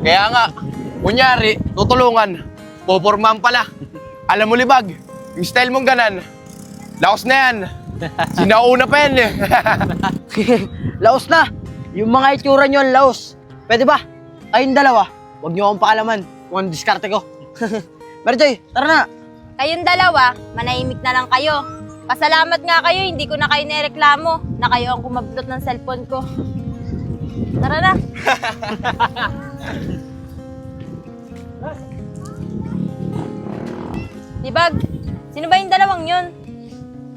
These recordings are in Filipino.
Kaya nga, kunyari, tutulungan, pupormahan pala. Alam mo, Libag, yung style mong ganan, laos na yan. Sinauna pa yan eh. Laos na! Yung mga itsura nyo ang laos. Pwede ba? Kayong dalawa, huwag nyo akong paalaman kung ang diskarte ko. Mary Joy, tara na! Kayong dalawa, manahimik na lang kayo. Pasalamat nga kayo, hindi ko na kayo nireklamo na kayo ang kumablot ng cellphone ko. Tara na! Libag, sino ba yung dalawang yun?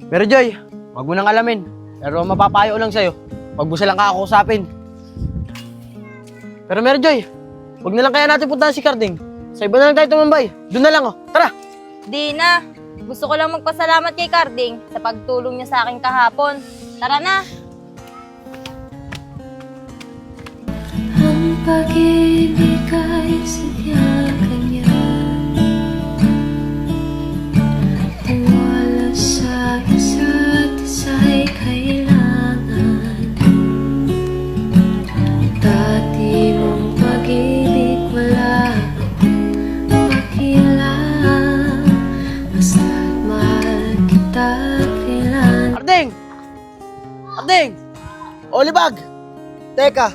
Mary Joy, huwag mo nang alamin. Pero mapapayo lang sa'yo. Huwag mo silang kakakusapin. Pero Mary Joy, huwag na lang kaya natin puntahan si Carding. Sa iba na lang tayo tumambay. Doon na lang oh. Tara! Di na. Gusto ko lang magpasalamat kay Carding sa pagtulong niya sa akin kahapon. Tara na! Ang pag-ibig ay sadyang ganyan, wala sa isa't isa'y kailangan. Dati mong pag-ibig wala akong pakialam, basta't mahal kita kailan. Carding! Carding! O Libag! Teka,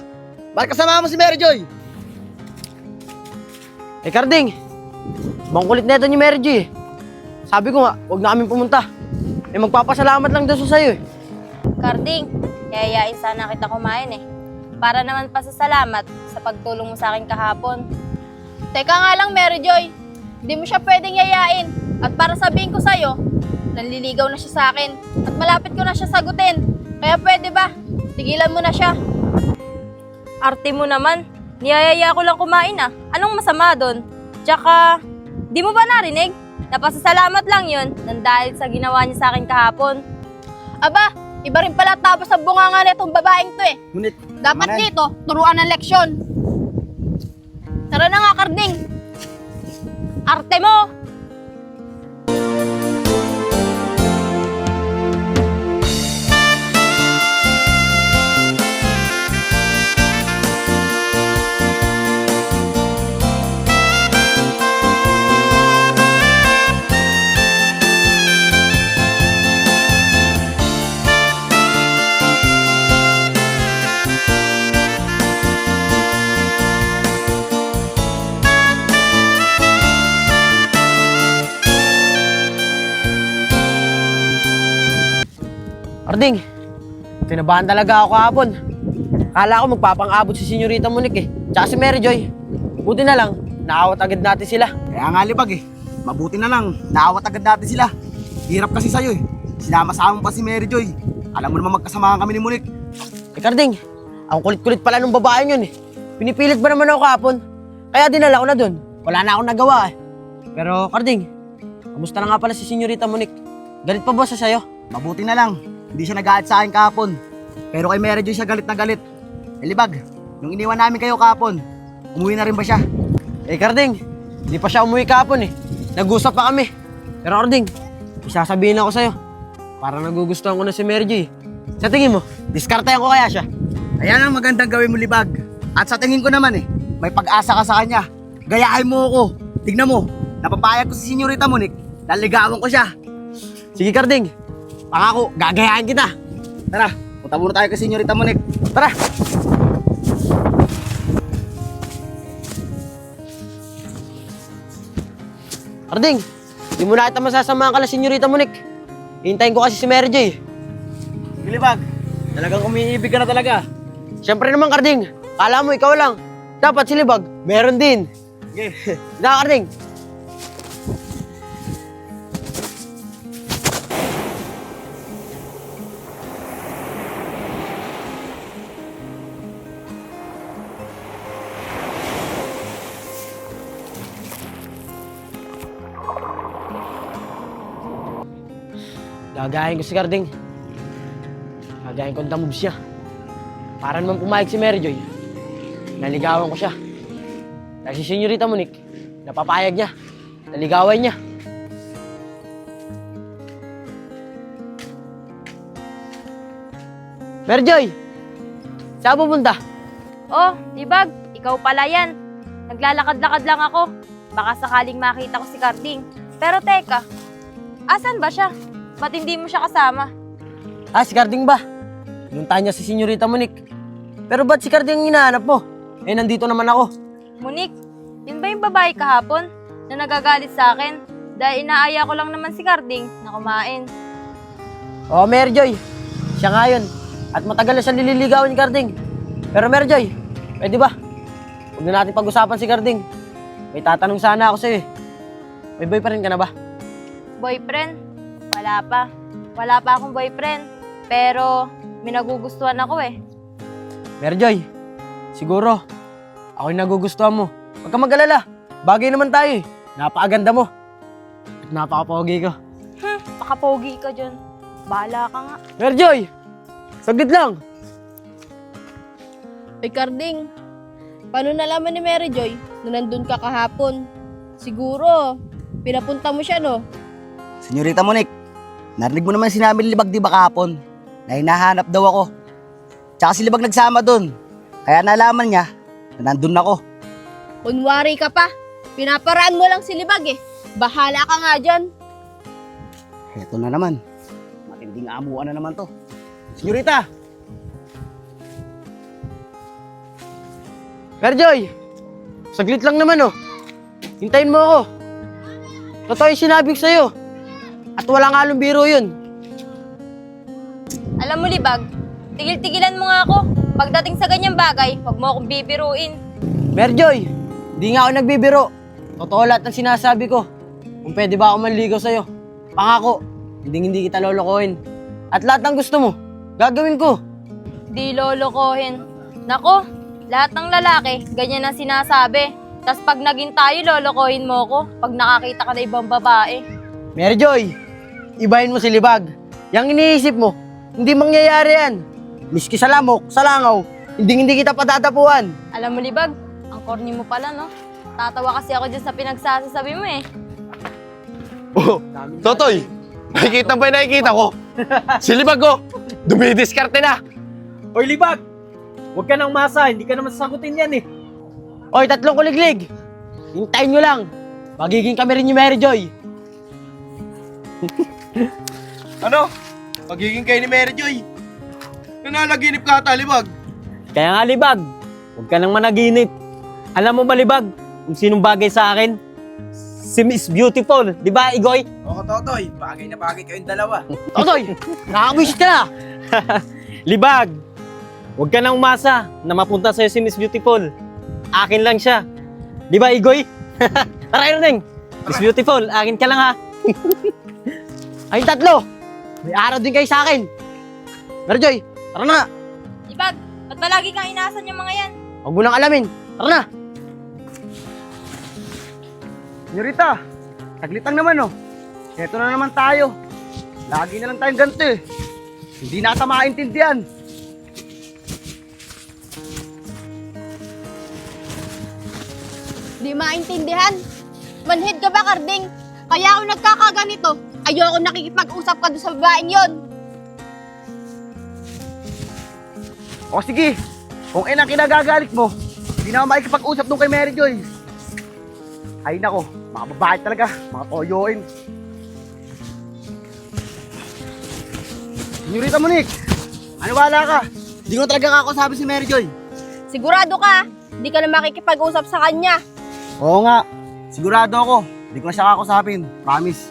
bakit kasama mo si Mary Joy? Eh Carding, bang kulit na ito ni Mary Joy eh. Sabi ko nga, huwag na kaming pumunta. Eh magpapasalamat lang daw sa sa'yo eh. Carding, yayayain sana kita kumain eh. Para naman pasasalamat sa pagtulong mo sa akin kahapon. Teka nga lang, Mary Joy. Hindi mo siya pwedeng yayain. At para sabihin ko sa'yo, nanliligaw na siya sa akin. At malapit ko na siya sagutin. Kaya pwede ba? Tigilan mo na siya. Arte mo naman. Niyayaya ko lang kumain ah. Anong masama doon? Tsaka, di mo ba narinig? Napasasalamat lang yun nang dahil sa ginawa niya sa akin kahapon. Aba, iba rin pala tapos sa bunganga na itong babaeng to eh. Ngunit, Dapat Manay. dito, turuan ng leksyon. Tara na nga, Carding. Arte mo! Carding, kinabahan talaga ako kahapon. Akala ko magpapang-abot si Senyorita Monique eh. Tsaka si Mary Joy. Buti na lang, naawat agad natin sila. Kaya nga Libag eh, mabuti na lang, naawat agad natin sila. Hirap kasi sa'yo eh, sinama-sama pa si Mary Joy. Alam mo naman magkasamahan kami ni Monique. Eh Carding, ang kulit-kulit pala nung babaeng yun eh. Pinipilit ba naman ako kahapon? Kaya dinala ko na dun. Wala na akong nagawa eh. Pero Carding, kamusta na nga pala si Senyorita Monique? Galit pa ba siya sa'yo? Mabuti na lang, hindi siya nag-aat sa akin kahapon. Pero kay Mary Joy siya galit na galit. Eh Libag, nung iniwan namin kayo kahapon, umuwi na rin ba siya? Eh Carding, di pa siya umuwi kahapon eh. Nag-usap pa kami. Pero Carding, isasabihin ako sa'yo. Parang nagugustuhan ko na si Mary Joy. Sa tingin mo, diskartayan ko kaya siya? Ayan ang magandang gawin mo Libag. At sa tingin ko naman eh, may pag-asa ka sa kanya. Gayahin mo ako. Tignan mo, napapayag ko si Senyorita Monique, laligawan ko siya. Sige Carding, pangako, gagayahin kita. Tara, punta muna tayo kay Senyorita Monique. Tara! Carding, di mo na kita masasamahan ka na Senyorita Monique. Hintayin ko kasi si Mary Joy. Sige Libag, talagang umiibig ka na talaga. Siyempre naman Carding, kala mo ikaw lang. Dapat si Libag, meron din. Sige. Na Carding. Gagahin ko si Carding. Gagahin ko ang damog siya. Para naman pumayag si Mary Joy. Naligawan ko siya. Dahil si Senyorita Monique, napapayag niya. Naligawan niya. Mary Joy! Saan pupunta? Oh, Libag, ikaw pala yan. Naglalakad-lakad lang ako. Baka sakaling makita ko si Carding. Pero teka, asan ba siya? Ba't hindi mo siya kasama? Ah, si Carding ba? Pinuntahan niya si Senyorita Monique. Pero ba't si Carding ang hinahanap mo? Eh, nandito naman ako. Monique, yun ba yung babae kahapon na nagagalit sa akin? Dahil inaaya ko lang naman si Carding na kumain. Oo, Mary Joy. Siya nga yun. At matagal na siya nililigawan ni Carding. Pero Mary Joy, pwede ba? Huwag na natin pag-usapan si Carding. May tatanong sana ako sa'yo eh. May boyfriend ka na ba? Boyfriend? Wala pa. Wala pa akong boyfriend. Pero may nagugustuhan ako eh. Mary Joy, siguro, ako yung nagugustuhan mo. Huwag ka mag-alala. Bagay naman tayo eh. Napakaganda mo. At napakapogi ko. Pakapogi ka dyan. Bahala ka nga. Mary Joy, saglit lang. Ay, Carding, paano nalaman ni Mary Joy na nandun ka kahapon? Siguro, pinapunta mo siya, no? Senyorita Monique, narinig mo naman sinabi ni Libag di ba kahapon na hinahanap daw ako. Tsaka si Libag nagsama dun. Kaya nalaman niya na nandun ako. Kunwari ka pa. Pinaparaan mo lang si Libag eh. Bahala ka nga dyan. Heto na naman. Matinding amuan na naman to. Senyorita! Mary Joy, saglit lang naman oh. Hintayin mo ako. Totoo yung sinabi ko sa'yo. At walang halong biro yun. Alam mo, Libag, tigil-tigilan mo nga ako. Pagdating sa ganyang bagay, huwag mo akong bibiruin. Mary Joy, di nga ako nagbibiro. Totoo lahat ng sinasabi ko. Kung pwede ba ako manligaw sa'yo, pangako, hindi kita lolokohin. At lahat ng gusto mo, gagawin ko. Di lolokohin. Nako, lahat ng lalaki, ganyan ang sinasabi. Tas pag naging tayo, lolokohin mo ko pag nakakita ka na ibang babae. Mary Joy, ibahin mo si Libag. Yang iniisip mo, hindi mangyayari yan. Miski sa lamok, sa langaw, hindi kita patatapuan. Alam mo, Libag, ang corny mo pala, no? Tatawa kasi ako dyan sa pinagsasasabi mo eh. Oh, Totoy, nakikita ba yung nakikita ko? Si Libag ko, dumidiskarte na. Hoy, Libag! Huwag ka nang masa, hindi ka naman sasagutin yan eh. Oy, tatlong kuliglig. Hintayin nyo lang. Magiging kami rin ni Mary Joy. Ano? Magiging kayo ni Mary Joy. Nananaginip ka ata, Libag. Kaya nga, Libag, huwag ka nang managinip. Alam mo ba, Libag, kung sinong bagay sa akin? Si Miss Beautiful, di ba, Igoy? Oo, Totoy. Bagay na bagay kayong dalawa. Totoy, nakakabwisit ka na. Libag, huwag ka nang umasa na mapunta sa'yo si Miss Beautiful. Akin lang siya. Di ba, Igoy? Tara, Erneng. Miss Beautiful, akin ka lang ha. Ay, tatlo. May araw din kayo sa akin. Mary Joy, tara na. Libag, ba't palagi kang inaasan yung mga yan? Huwag mo nang alamin. Tara na. Senyorita, saglit lang naman oh. Heto na naman tayo. Lagi na lang tayong ganito eh. Hindi na ata maintindihan. Di maintindihan. Manhid ka ba, Carding? Kaya ako nagkakaganito. Ayoko nakikipag-usap ka doon sa babaeng yon. O sige, kung inang kinagagalit mo, hindi na ako makikipag-usap nung kay Mary Joy. Ay nako, mga babae talaga, mga toyoin. Senyorita Monique, maniwala ka. Hindi ko talaga kakausapin si Mary Joy. Sigurado ka, di ka na makikipag-usap sa kanya. Oo nga, sigurado ako. Hindi ko na siya kakausapin, promise.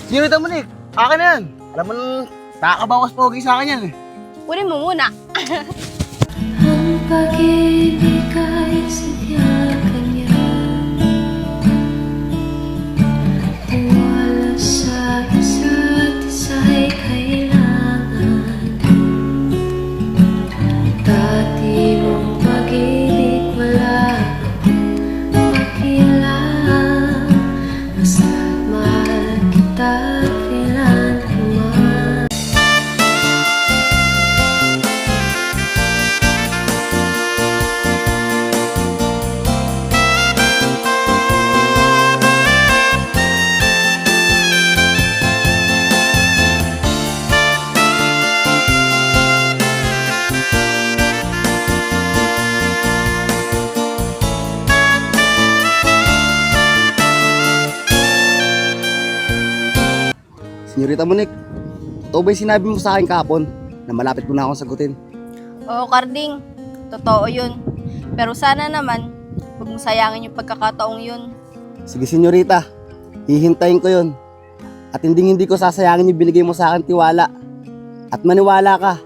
Senyorita Monique, akin na yan. Alam mo nang nakakabawas pogi sa akin yan eh. Kunin mo muna. Ang pag-ibig ay sadyang kanya. Wala sa isa't isa'y kailangan. Dati mong pag-ibig wala pakialam. Basta't mahal kita kailan man. Senyorita Monique, totoo ba yung sinabi mo sa akin kahapon na malapit mo na akong sagutin? Oo, Carding. Totoo yun. Pero sana naman, huwag mong sayangin yung pagkakataong yun. Sige, senyorita. Hihintayin ko yun. At hindi ko sasayangin yung binigay mo sa akin tiwala. At maniwala ka.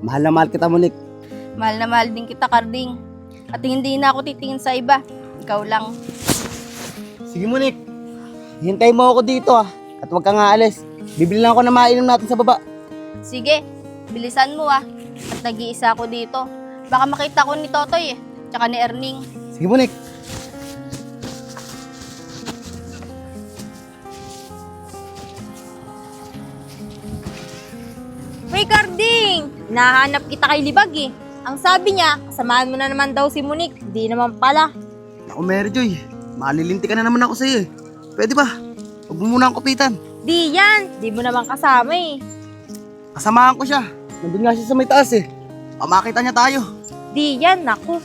Mahal na mahal kita, Monique. Mahal na mahal din kita, Carding. At hindi na ako titingin sa iba. Ikaw lang. Sige, Monique. Hintayin mo ako dito At huwag kang aalis. Bibili lang ako na mainom natin sa baba. Sige, bilisan mo At nag-iisa ako dito. Baka makita ko ni Totoy tsaka ni Erning. Sige, Monique. Uy, Carding! Nahanap kita kay Libag Ang sabi niya, kasamahan mo na naman daw si Monique. Di naman pala. Naku, Mary Joy. Malilinti ka na naman ako sa'yo Pwede ba? Huwag mo muna ang kupitan. Di yan! Di mo naman kasama Kasamahan ko siya. Nandun nga siya sa may taas Makita niya tayo. Di yan, naku.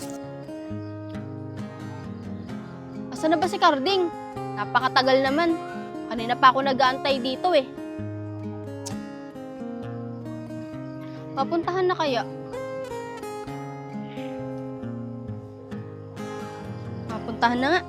Asan na ba si Carding? Napakatagal naman. Kanina pa ako nag-aantay dito Papuntahan na kaya? Papuntahan na nga.